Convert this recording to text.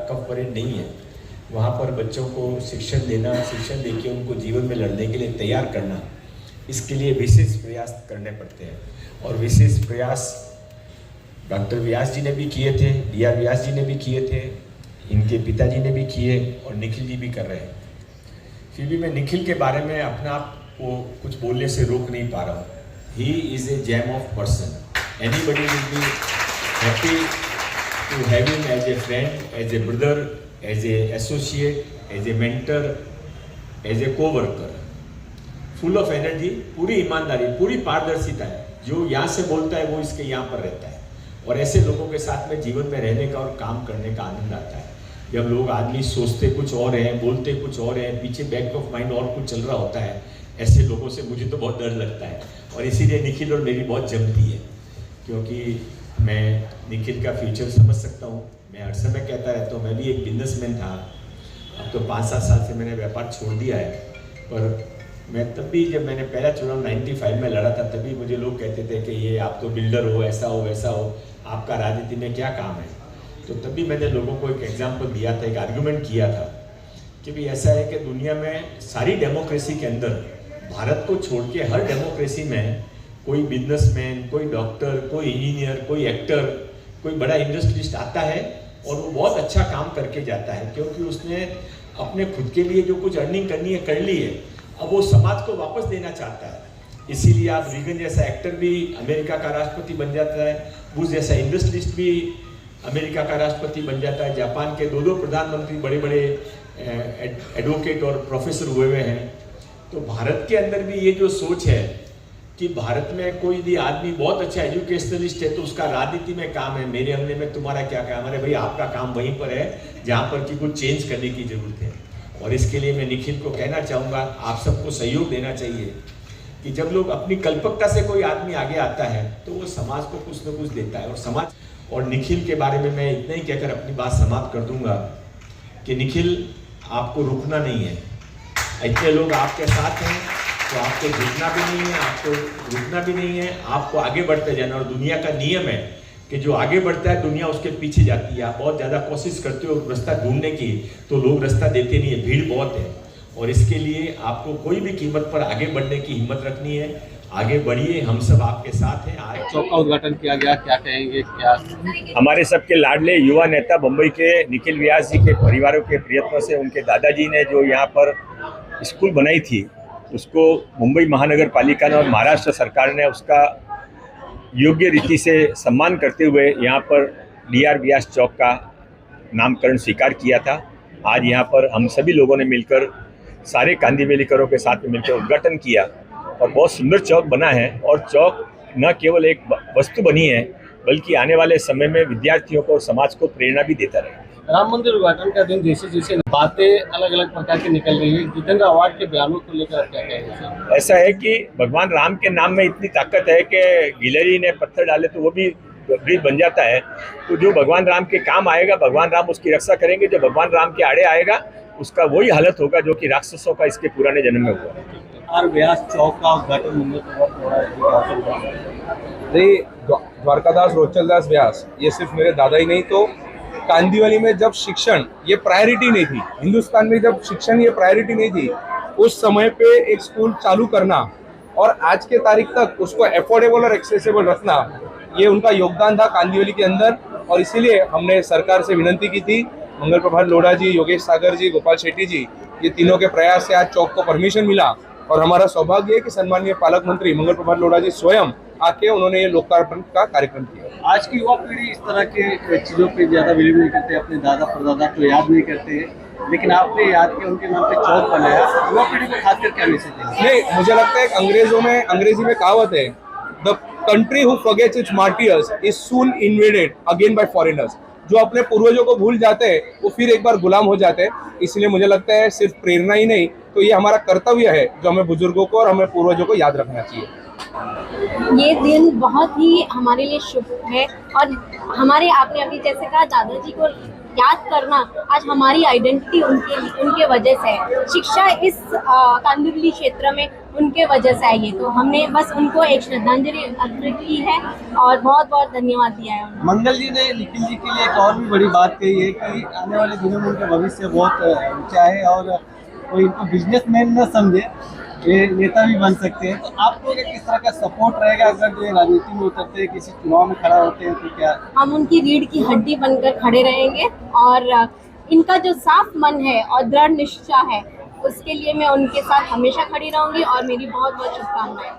कफ parade नहीं है। वहाँ पर बच्चों को शिक्षण देना, शिक्षण देके उनको जीवन में लड़ने के लिए तैयार करना, इसके लिए विशेष प्रयास करने पड़ते हैं। और विशेष प्रयास डॉक्टर व्यास जी ने भी किए थे, DR व्यास जी ने भी किए थे, इनके पिताजी ने भी किए और निखिल जी भी कर रहे हैं। फिर भी मैं निखिल के बारे में अपना आप को कुछ बोलने से रोक नहीं पा रहा हूँ। He is a gem of person. Anybody will be happy to have him as a friend, as a brother, as a associate, as a mentor, as a coworker. Full of energy, पूरी ईमानदारी, पूरी पारदर्शिता है। जो यहाँ से बोलता है वो इसके यहाँ पर रहता है। और ऐसे लोगों के साथ में जीवन में रहने का और काम करने का आनंद आता है। जब लोग आदमी सोचते कुछ और हैं, बोलते कुछ और हैं, पीछे बैक ऑफ माइंड और कुछ चल रहा होता है, ऐसे लोगों से मुझे तो बहुत डर लगता है। और इसीलिए निखिल और मेरी बहुत जमती है, क्योंकि मैं निखिल का फ्यूचर समझ सकता हूँ। मैं हर समय कहता रहता हूँ, मैं भी एक बिजनेसमैन था। अब तो 5-7 साल से मैंने व्यापार छोड़ दिया है, पर मैं तब भी, जब मैंने पहला चुनाव 95 में लड़ा था, तभी मुझे लोग कहते थे कि ये आप तो बिल्डर हो, ऐसा हो वैसा हो, आपका राजनीति में क्या काम है। तो तभी मैंने लोगों को एक एग्जाम्पल दिया था, एक आर्गूमेंट किया था कि भाई ऐसा है कि दुनिया में सारी डेमोक्रेसी के अंदर भारत को छोड़ के हर डेमोक्रेसी में कोई बिजनेसमैन, कोई डॉक्टर, कोई इंजीनियर, कोई एक्टर, कोई बड़ा इंडस्ट्रियलिस्ट आता है और वो बहुत अच्छा काम करके जाता है, क्योंकि उसने अपने खुद के लिए जो कुछ अर्निंग करनी है कर ली है। अब वो समाज को वापस देना चाहता है। इसीलिए आप रीगन जैसा एक्टर भी अमेरिका का राष्ट्रपति बन जाता है, बुश जैसा इंडस्ट्रियलिस्ट भी अमेरिका का राष्ट्रपति बन जाता है। जापान के 2 प्रधानमंत्री बड़े बड़े एडवोकेट और प्रोफेसर हुए हुए हैं। तो भारत के अंदर भी ये जो सोच है कि भारत में कोई भी आदमी बहुत अच्छा एजुकेशनलिस्ट है तो उसका राजनीति में काम है, मेरे हमले में तुम्हारा क्या काम है। भाई आपका काम वहीं पर है जहाँ पर कि कुछ चेंज करने की जरूरत है। और इसके लिए मैं निखिल को कहना चाहूँगा, आप सबको सहयोग देना चाहिए कि जब लोग अपनी कल्पकता से कोई आदमी आगे आता है तो वो समाज को कुछ न कुछ देता है। और समाज और निखिल के बारे में मैं इतना ही कहकर अपनी बात समाप्त कर दूंगा कि निखिल, आपको रुकना नहीं है। इतने लोग आपके साथ हैं तो आपको झुकना भी नहीं है, आपको रुकना भी नहीं है, आपको आगे बढ़ते जाना। और दुनिया का नियम है कि जो आगे बढ़ता है दुनिया उसके पीछे जाती है। आप बहुत ज़्यादा कोशिश करते हो रास्ता ढूंढने की तो लोग रास्ता देते नहीं है, भीड़ बहुत है। और इसके लिए आपको कोई भी कीमत पर आगे बढ़ने की हिम्मत रखनी है। आगे बढ़िए, हम सब आपके साथ हैं। आज चौक का उद्घाटन किया गया, क्या कहेंगे? क्या हमारे सबके लाडले युवा नेता बम्बई के निखिल व्यास जी के परिवारों के प्रयत्नों से उनके दादाजी ने जो यहाँ पर स्कूल बनाई थी, उसको मुंबई महानगर पालिका ने और महाराष्ट्र सरकार ने उसका योग्य रीति से सम्मान करते हुए यहाँ पर DR व्यास चौक का नामकरण स्वीकार किया था। आज यहाँ पर हम सभी लोगों ने मिलकर, सारे कांदी मेलिकरों के साथ में मिलकर उद्घाटन किया और बहुत सुंदर चौक बना है। और चौक न केवल एक वस्तु बनी है बल्कि आने वाले समय में विद्यार्थियों को और समाज को प्रेरणा भी देता रहे। राम मंदिर उद्घाटन का दिन जैसे जैसे बातें अलग अलग प्रकार की निकल रही है, जितेंद्र आवाड के बयानों को लेकर क्या कहेंगे? ऐसा है कि भगवान राम के नाम में इतनी ताकत है कि गिलहरी ने पत्थर डाले तो वो भी ब्रिज बन जाता है। तो जो भगवान राम के काम आएगा, भगवान राम उसकी रक्षा करेंगे। जो भगवान राम के आड़े आएगा उसका वही हालत होगा जो कि राक्षसों का इसके पुराने जन्म में हुआ। और व्यास चौक का उद्घाटन मुंबई द्वारकादास रोचलदास व्यास, ये सिर्फ मेरे दादा ही नहीं, तो कांदीवली में जब शिक्षण ये प्रायोरिटी नहीं थी, हिंदुस्तान में जब शिक्षण ये प्रायोरिटी नहीं थी, उस समय पे एक स्कूल चालू करना और आज के तारीख तक उसको अफोर्डेबल और एक्सेसिबल रखना, ये उनका योगदान था कांदीवली के अंदर। और इसीलिए हमने सरकार से विनती की थी, मंगल प्रभात लोढ़ा जी, योगेश सागर जी, गोपाल शेट्टी जी, ये तीनों के प्रयास से आज चौक को परमिशन मिला। और हमारा सौभाग्य है कि सम्माननीय पालक मंत्री मंगल प्रभात लोढ़ा जी स्वयं आके उन्होंने ये लोकार्पण का कार्यक्रम किया। आज की युवा पीढ़ी इस तरह के चीज़ों पे ज़्यादा बिलीव नहीं करते, अपने दादा परदादा को याद नहीं करते, लेकिन आपने याद किया, उनके नाम पे चौक बनाया। युवा पीढ़ी को खासकर क्या मैसेज देंगे? नहीं, मुझे लगता है कि अंग्रेजी में कहावत है, the country who forgets it's martyrs is soon invaded again bye foreigners. जो अपने पूर्वजों को भूल जाते हैं वो फिर एक बार गुलाम हो जाते हैं। इसलिए मुझे लगता है सिर्फ प्रेरणा ही नहीं, तो ये हमारा कर्तव्य है जो हमें बुजुर्गों को और हमें पूर्वजों को याद रखना चाहिए। ये दिन बहुत ही हमारे लिए शुभ है और हमारे, आपने अभी जैसे कहा, दादाजी को याद करना आज हमारी आइडेंटिटी उनके वजह से है। शिक्षा इस कांदिवली क्षेत्र में उनके वजह से आई है, तो हमने बस उनको एक श्रद्धांजलि अर्पित की है और बहुत बहुत धन्यवाद दिया है उन्होंने। मंगल जी ने निखिल जी के लिए एक और भी बड़ी बात कही है कि आने वाले दिनों में उनका भविष्य बहुत ऊंचा है और कोई इनको बिजनेसमैन न समझे, ये नेता भी बन सकते हैं। तो आप लोगों का किस तरह का सपोर्ट रहेगा अगर ये राजनीति में उतरते हैं, किसी चुनाव में खड़ा होते हैं तो क्या? हम उनकी रीढ़ की हड्डी बनकर खड़े रहेंगे और इनका जो साफ मन है और दृढ़ निश्चय है उसके लिए मैं उनके साथ हमेशा खड़ी रहूंगी और मेरी बहुत बहुत शुभकामनाएं।